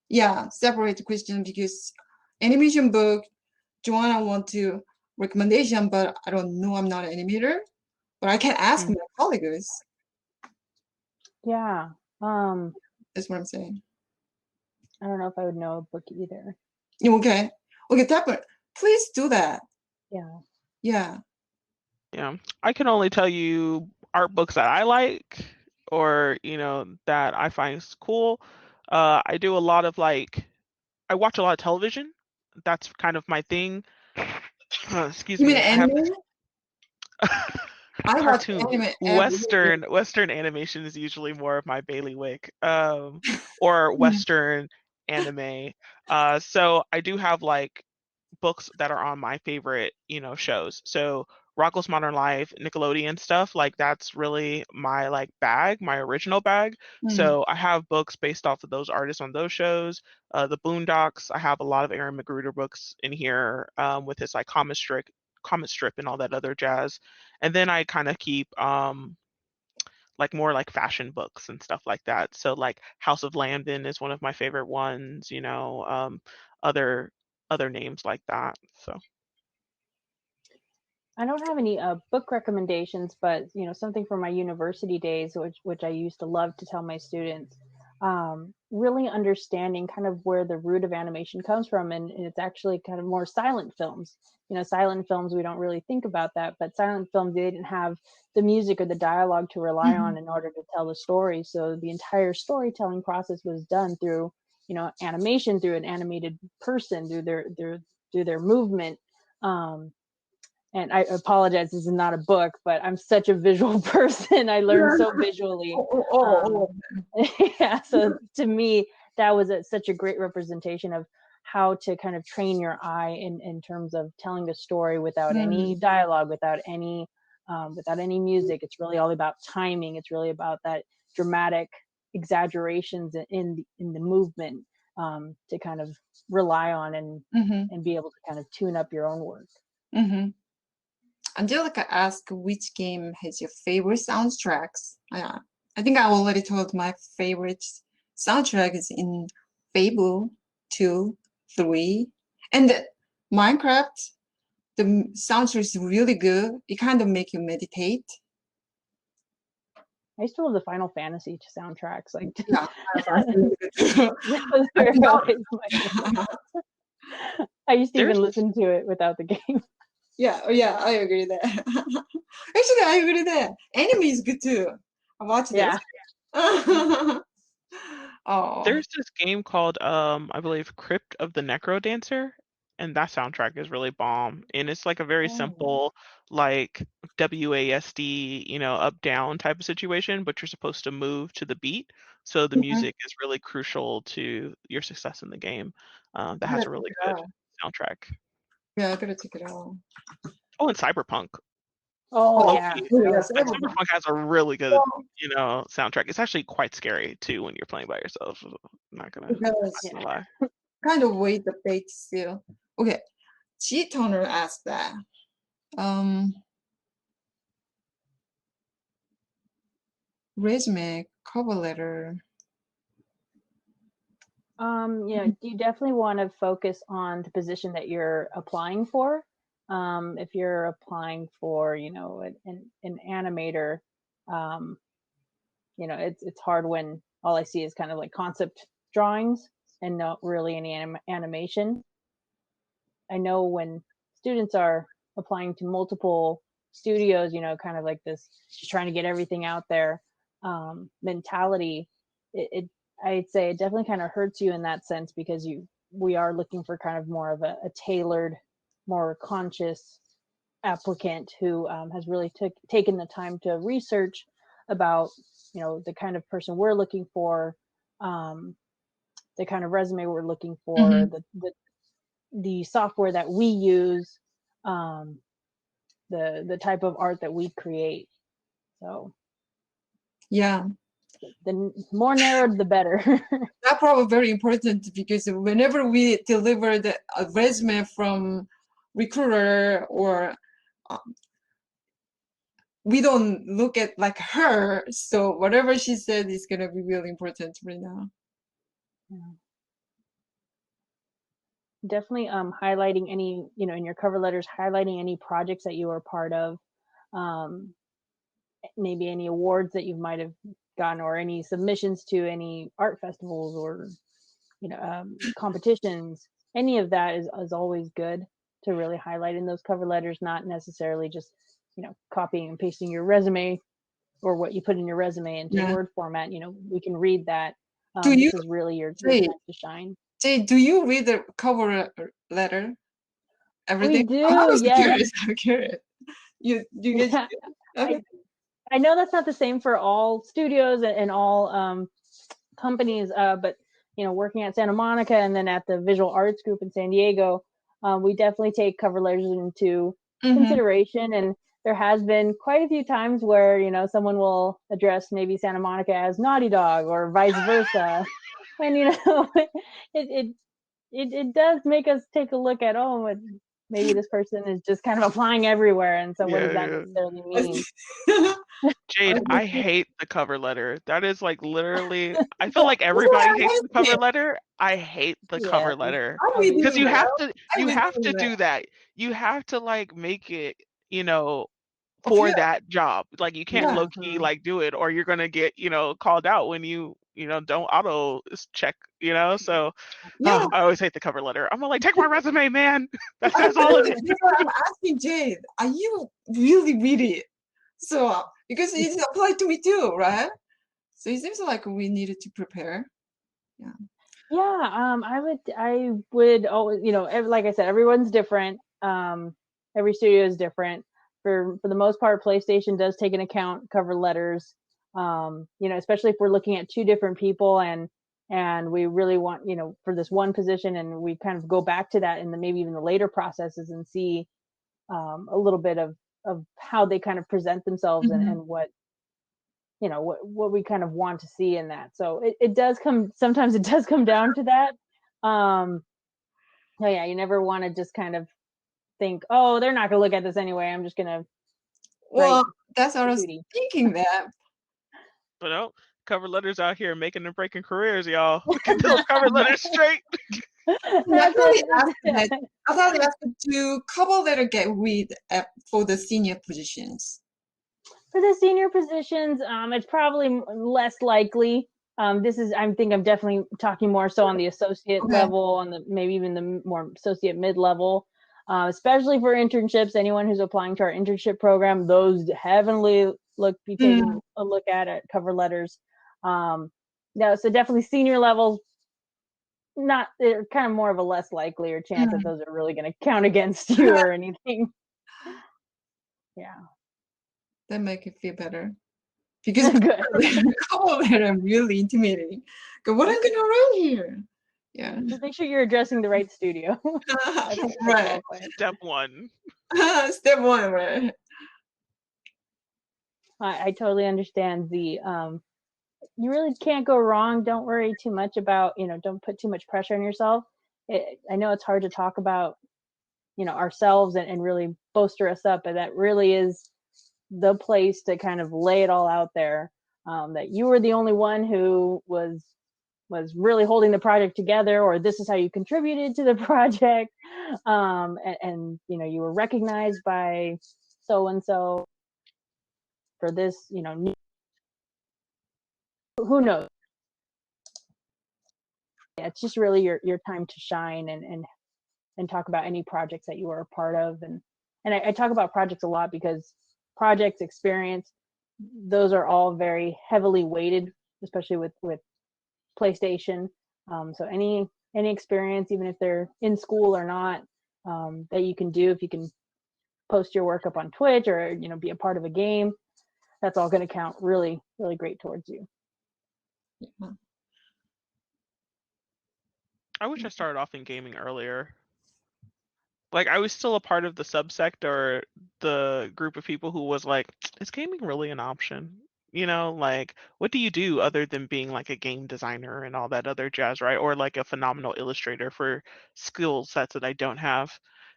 A: Yeah, separate question because animation book, Joanna want to recommendation, but I don't know. I'm not an animator, but I can ask my colleagues.
B: Yeah.
A: That's what I'm saying.
B: I don't know if I would know a book either.
A: Okay. Okay, definitely. Please do that.
B: Yeah.
A: Yeah.
C: Yeah, I can only tell you art books that I like or, that I find cool. I do a lot of I watch a lot of television. That's kind of my thing. Excuse
A: You mean
C: me, I have
A: anime? I watch
C: cartoon.
A: anime every day.
C: Western animation is usually more of my bailiwick. Or Western anime. So I do have books that are on my favorite, shows. So Rocko's Modern Life, Nickelodeon stuff, that's really my bag, my original bag. So I have books based off of those artists on those shows. The Boondocks, I have a lot of Aaron McGruder books in here, with his comic strip and all that other jazz. And then I kind of keep more fashion books and stuff like that. So House of Landon is one of my favorite ones, other names like that. So
B: I don't have any book recommendations, but something from my university days, which I used to love to tell my students. Really understanding kind of where the root of animation comes from, and it's actually kind of more silent films. Silent films, we don't really think about that, but silent films, they didn't have the music or the dialogue to rely on in order to tell the story. So the entire storytelling process was done through animation, through an animated person, through their movement. And I apologize, this is not a book, but I'm such a visual person. I learn so visually. Yeah, so to me, that was such a great representation of how to kind of train your eye in terms of telling a story without any dialogue, without any music. It's really all about timing. It's really about that dramatic exaggerations in the movement, to kind of rely on and be able to kind of tune up your own work.
A: Angelica asked which game has your favorite soundtracks. Yeah, I think I already told my favorite soundtrack is in Fable 2, 3, and Minecraft. The soundtrack is really good. It kind of make you meditate.
B: I used to love the Final Fantasy soundtracks.
A: Yeah,
B: those were always my favorite. I used to even listen to it without the game.
A: Yeah, I agree there. Actually, I agree there. Anime is good too. I watched it. Oh.
C: There's this game called I believe Crypt of the Necro Dancer, and that soundtrack is really bomb. And it's a very simple WASD, up down type of situation, but you're supposed to move to the beat. So the music is really crucial to your success in the game. That has a really good soundtrack.
A: Yeah, I gotta check it out.
C: Oh, and Cyberpunk.
B: Oh, yeah.
C: Cyberpunk has a really good, soundtrack. It's actually quite scary too when you're playing by yourself. I'm not gonna lie.
A: Kind of wait the fate still. Okay, G Toner asked that. Resume, cover letter.
B: You definitely want to focus on the position that you're applying for. If you're applying for, an animator, it's hard when all I see is kind of concept drawings and not really any animation. I know when students are applying to multiple studios, kind of this, just trying to get everything out there, mentality, I'd say it definitely kind of hurts you in that sense, because we are looking for kind of more of a tailored, more conscious applicant who has really taken the time to research about the kind of person we're looking for, the kind of resume we're looking for, the software that we use, the type of art that we create. So
A: yeah,
B: the more narrowed, the better.
A: That's probably very important, because whenever we deliver a resume from recruiter, or we don't look at her, so whatever she said is gonna be really important right now.
B: Yeah. Definitely highlighting any, in your cover letters, highlighting any projects that you are part of, maybe any awards that you might have gotten, or any submissions to any art festivals, or competitions, any of that is always good to really highlight in those cover letters, not necessarily just, copying and pasting your resume or what you put in your resume into
A: Yeah.
B: Word format. We can read that.
A: Do you,
B: This is really your
A: Jay,
B: time to shine.
A: Jay, do you read the cover letter? Everything?
B: We do,
A: I was
B: yes.
A: curious. I'm curious. You get
B: Yeah.
A: okay.
B: I know that's not the same for all studios and all companies, but working at Santa Monica and then at the Visual Arts Group in San Diego, we definitely take cover letters into consideration. And there has been quite a few times where someone will address maybe Santa Monica as Naughty Dog or vice versa, and it does make us take a look at, maybe this person is just kind of applying everywhere, and so what does that necessarily mean?
C: Jade, I hate the cover letter. That is like literally, I feel like everybody hates the cover letter. I hate the cover letter because you have to do that. You have to like make it, for that job. Like you can't low key like do it, or you're gonna get called out when you don't auto check. So I always hate the cover letter. I'm like, take my resume, man. That says all of it.
A: I'm asking Jade, are you really read it? So because it applied to me too, right? So it seems like we needed to prepare. Yeah.
B: Yeah, I would always, like I said, everyone's different. Every studio is different. For the most part, PlayStation does take into account cover letters. Especially if we're looking at two different people and we really want, for this one position, and we kind of go back to that in maybe even the later processes and see a little bit of how they kind of present themselves and what what we kind of want to see in that. So it does come down to that. Oh yeah, you never want to just kind of think, oh, they're not gonna look at this anyway, I'm just gonna
A: that's what I was thinking that.
C: But no, cover letters out here making and breaking careers, y'all. Get those cover letters straight.
A: I thought we asked to cover letter get read for the senior positions.
B: For the senior positions, it's probably less likely. I think I'm definitely talking more so on the associate level, on the maybe even the more associate mid-level, especially for internships. Anyone who's applying to our internship program, those heavily be taking a look at cover letters. So definitely senior levels, they're kind of more of a less likely or chance that those are really going to count against you or anything. Yeah.
A: That make it feel better. Because cover letter are really intimidating. What I'm gonna write here? Yeah.
B: Just make sure you're addressing the right studio.
A: Right.
C: Step one.
A: Step one, right?
B: I totally understand the you really can't go wrong. Don't worry too much about, don't put too much pressure on yourself. I know it's hard to talk about, ourselves and really bolster us up, but that really is the place to kind of lay it all out there. That you were the only one who was really holding the project together, or this is how you contributed to the project. And you were recognized by so and so for this, who knows? Yeah, it's just really your time to shine and talk about any projects that you are a part of. And I talk about projects a lot because projects, experience, those are all very heavily weighted, especially with PlayStation. So any experience, even if they're in school or not, that you can do, if you can post your work up on Twitch or be a part of a game, that's all going to count really, really great towards you.
A: Yeah.
C: I wish I started off in gaming earlier. Like I was still a part of the subsect or the group of people who was like, is gaming really an option? Like what do you do other than being like a game designer and all that other jazz, right? Or like a phenomenal illustrator for skill sets that I don't have.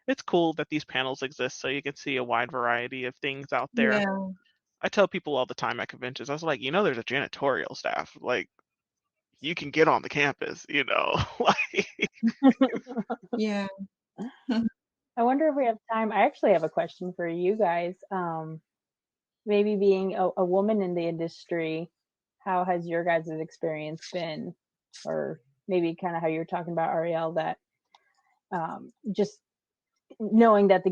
C: It's cool that these panels exist so you can see a wide variety of things out there.
A: Yeah.
C: I tell people all the time at conventions, I was like, there's a janitorial staff. Like you can get on the campus, like
A: Yeah.
B: I wonder if we have time. I actually have a question for you guys. Maybe being a woman in the industry, how has your guys' experience been? Or maybe kind of how you were talking about, Ariel, that just knowing that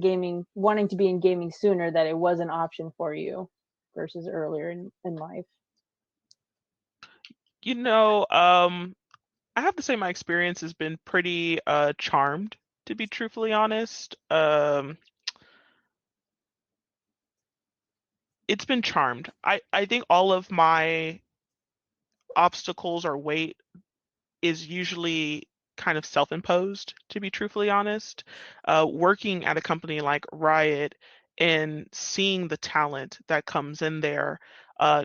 B: wanting to be in gaming sooner, that it was an option for you versus earlier in life?
C: I have to say my experience has been pretty charmed, to be truthfully honest. It's been charmed. I think all of my obstacles or weight is usually kind of self-imposed, to be truthfully honest. Working at a company like Riot and seeing the talent that comes in there,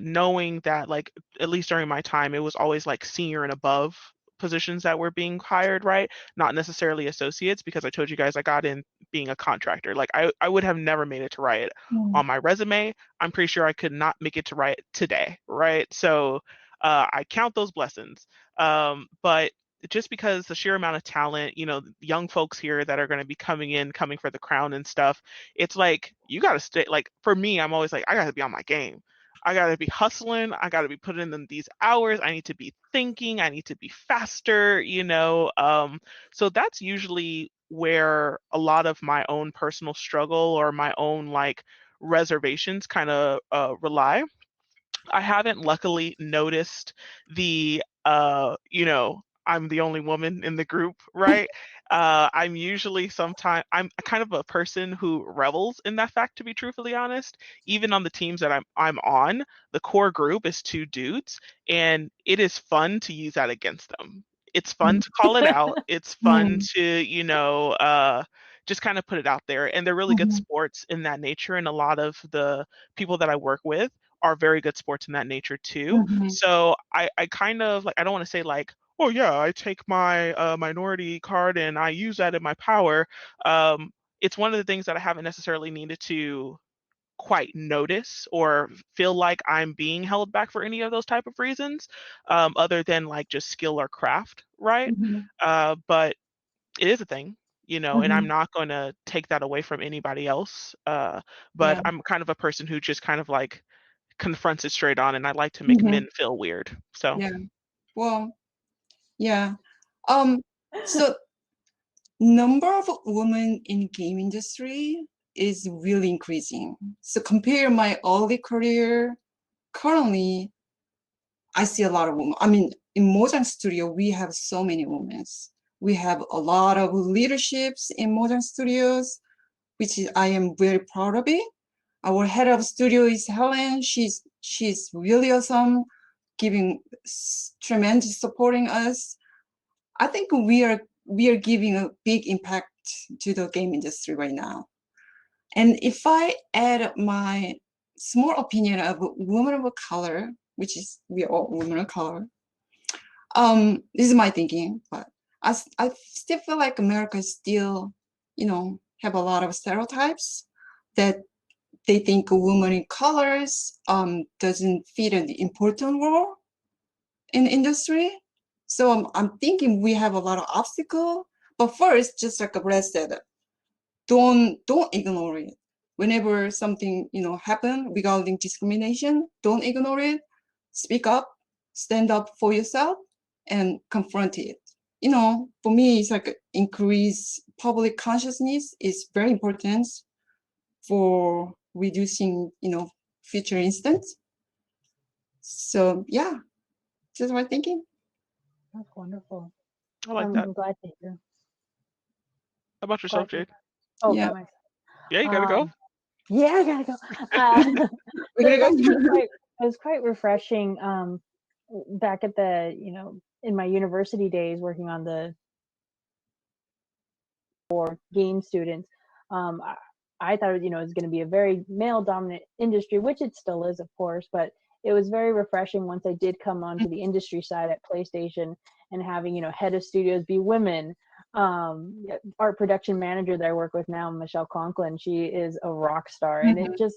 C: knowing that, like, at least during my time, it was always like senior and above positions that were being hired, right? Not necessarily associates, because I told you guys I got in being a contractor. Like, I would have never made it to Riot on my resume. I'm pretty sure I could not make it to Riot today, right? So I count those blessings. But just because the sheer amount of talent, young folks here that are going to be coming for the crown and stuff, it's like, you got to stay. Like, for me, I'm always like, I got to be on my game. I got to be hustling. I got to be putting in these hours. I need to be thinking. I need to be faster. So that's usually where a lot of my own personal struggle or my own like reservations kind of rely. I haven't luckily noticed the I'm the only woman in the group, right? I'm kind of a person who revels in that fact, to be truthfully honest. Even on the teams that I'm on, the core group is 2 dudes, and it is fun to use that against them. It's fun to call it out. It's fun to, just kind of put it out there. And they're really good sports in that nature. And a lot of the people that I work with are very good sports in that nature too. So I kind of like, I don't want to say like, oh yeah, I take my minority card and I use that in my power. It's one of the things that I haven't necessarily needed to quite notice or feel like I'm being held back for any of those type of reasons, other than like just skill or craft, right? But it is a thing, and I'm not going to take that away from anybody else. But I'm kind of a person who just kind of like confronts it straight on, and I like to make men feel weird. So
A: Yeah. Well, yeah. So number of women in game industry is really increasing. So compare my early career, currently I see a lot of women. I mean, in Mojang Studio, we have so many women. We have a lot of leaderships in Mojang Studios, which I am very proud of it. Our head of studio is Helen. She's really awesome, giving tremendous supporting us. I think we are giving a big impact to the game industry right now. And if I add my small opinion of women of color, which is we are all women of color, this is my thinking, but I still feel like America is still, have a lot of stereotypes that they think a woman in colors doesn't fit an important role in the industry. So I'm thinking we have a lot of obstacle. But first, just like Brett said, don't ignore it. Whenever something happen regarding discrimination, don't ignore it. Speak up, stand up for yourself, and confront it. For me, it's like increase public consciousness is very important for reducing, future incidents. So yeah, that's my thinking.
B: That's wonderful.
C: I like that.
B: I'm glad to hear.
C: How about yourself, Jade?
B: Oh,
A: Yeah.
B: by myself.
C: Yeah, you gotta go.
B: Yeah, I gotta go.
A: We're gonna go.
B: It was quite refreshing. Back at in my university days, working on the for game students, I thought it was going to be a very male dominant industry, which it still is, of course, but it was very refreshing once I did come onto the industry side at PlayStation and having head of studios be women. Art production manager that I work with now, Michelle Conklin, she is a rock star, and it just,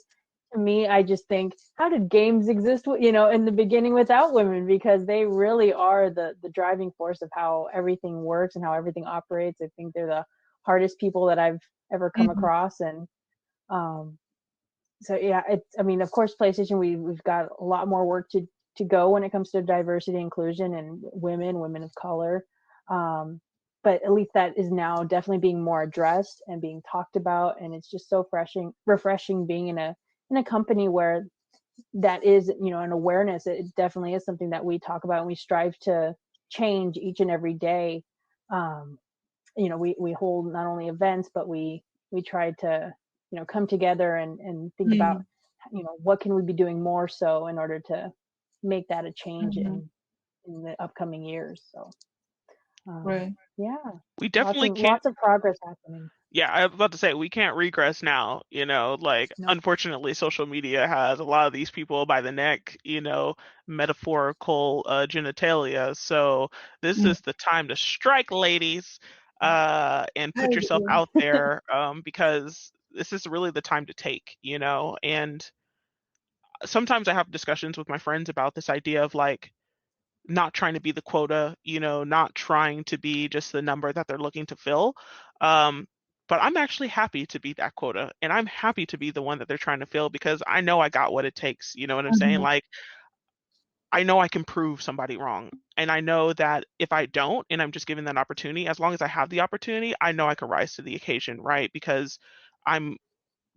B: to me, I just think, how did games exist in the beginning without women? Because they really are the driving force of how everything works and how everything operates. I think they're the hardest people that I've ever come across. And so yeah, I mean, of course, PlayStation, we've got a lot more work to go when it comes to diversity, inclusion, and women of color. but at least that is now definitely being more addressed and being talked about, and it's just so refreshing being in a company where that is, you know, an awareness. It definitely is something that we talk about and we strive to change each and every day. You know, we hold not only events, but we try to, you know, come together and think about, you know, what can we be doing more so in order to make that a change in the upcoming years. So
A: Right.
B: yeah,
C: We definitely can't.
B: lots of progress happening.
C: Yeah, I was about to say we can't regress now, you know, like
B: Nope.
C: unfortunately social media has a lot of these people by the neck, you know, metaphorical genitalia. So this is the time to strike, ladies, and put yourself out there, because this is really the time to take, you know. And sometimes I have discussions with my friends about this idea of like not trying to be the quota, you know, not trying to be just the number that they're looking to fill. But I'm actually happy to be that quota, and I'm happy to be the one that they're trying to fill because I know I got what it takes. You know what I'm saying? Like, I know I can prove somebody wrong. And I know that if I don't, and I'm just given that opportunity, as long as I have the opportunity, I know I can rise to the occasion, right? Because I'm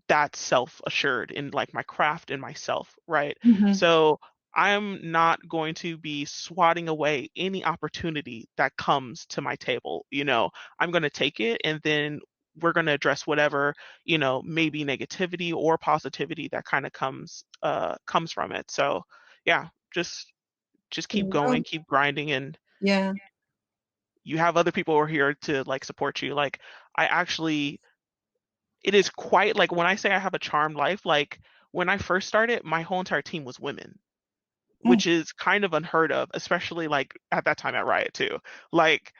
C: that self-assured in like my craft and myself, right? So I'm not going to be swatting away any opportunity that comes to my table. You know, I'm going to take it, and then we're going to address whatever, you know, maybe negativity or positivity that kind of comes from it. So yeah, just keep going, keep grinding, and
A: Yeah.
C: you have other people who are here to like support you. Like I actually, it is quite like when I say I have a charmed life, like when I first started, my whole entire team was women, which is kind of unheard of, especially like at that time at Riot too. Like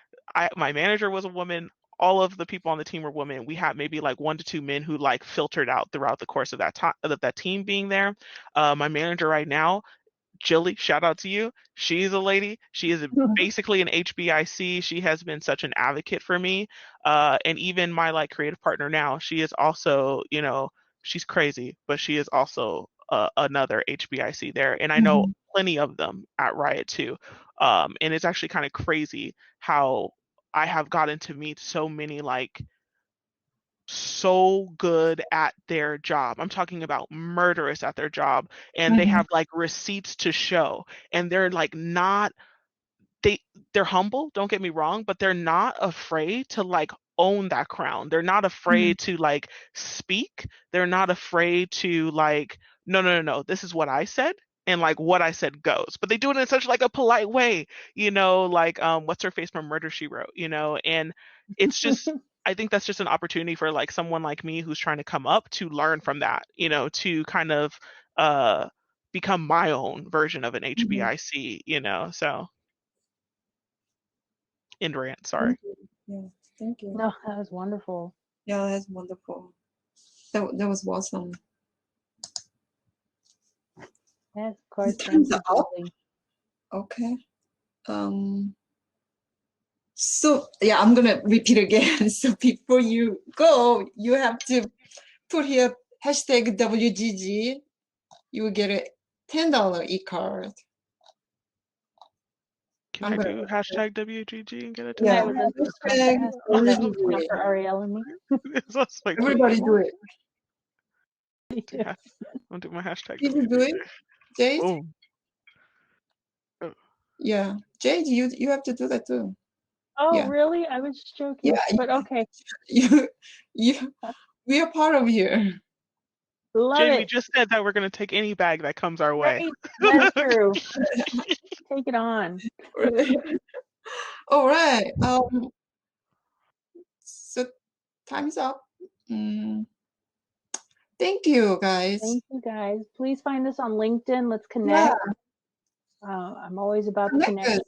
C: my manager was a woman, all of the people on the team were women. We had maybe like 1 to 2 men who like filtered out throughout the course of that time of that team being there. My manager right now, Jilly, shout out to you. She's a lady. She is basically an HBIC. She has been such an advocate for me. And even my like creative partner now, she is also, you know, she's crazy, but she is also another HBIC there. And I know plenty of them at Riot too. And it's actually kind of crazy how I have gotten to meet so many like so good at their job. I'm talking about murderous at their job, and they have like receipts to show, and they're like not they're humble, don't get me wrong, but they're not afraid to like own that crown. They're not afraid to like speak. They're not afraid to like no, this is what I said, and like what I said goes. But they do it in such like a polite way, you know, like what's her face from Murder She Wrote, you know, and it's just I think that's just an opportunity for like someone like me who's trying to come up to learn from that, you know, to kind of become my own version of an HBIC, you know. So end rant, sorry.
A: Yeah, thank you.
B: No, that was wonderful.
A: Yeah, that's wonderful. That was awesome.
B: Yes, of course.
A: Time's
B: Thank
A: up.
B: you, Julie.
A: Okay. So yeah, I'm gonna repeat again. So before you go, you have to put here hashtag WGG. You will get a $10 e-card.
C: Can I do hashtag WGG and get a
A: Yeah,
B: I was just about to
A: hashtag
B: ask, is that
A: WGG.
B: not for Ariel and me?
C: It's also like,
A: Everybody do it.
C: yeah, I'll do my hashtag
A: Did you do
C: WGG.
A: it, Jade?
C: Boom. Oh,
A: Yeah, Jade, you have to do that too.
B: Oh,
A: Yeah.
B: really? I was joking.
A: Yeah,
B: But okay.
A: you we are part of here.
B: Love
C: Jade, we
B: it.
C: just said that we're going to take any bag that comes our way.
B: Right. That's true. Take it on.
A: All right. So time is up. Thank you, guys.
B: Thank you, guys. Please find us on LinkedIn. Let's connect. I'm always about to connect.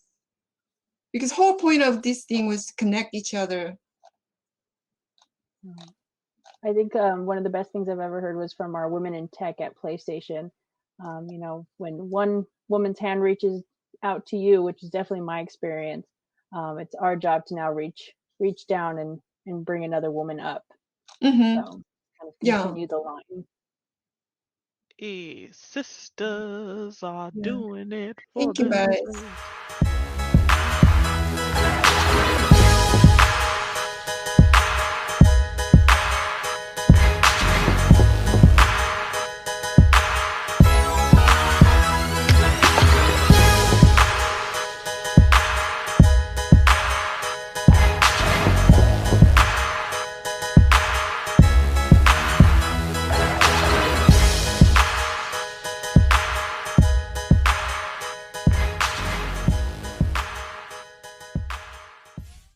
A: Because whole point of this thing was to connect each other.
B: I think one of the best things I've ever heard was from our women in tech at PlayStation. You know, when one woman's hand reaches out to you, which is definitely my experience, it's our job to now reach down and bring another woman up. So kind of continue the line.
C: Sisters are doing it for
A: Thank you, guys.
C: themselves.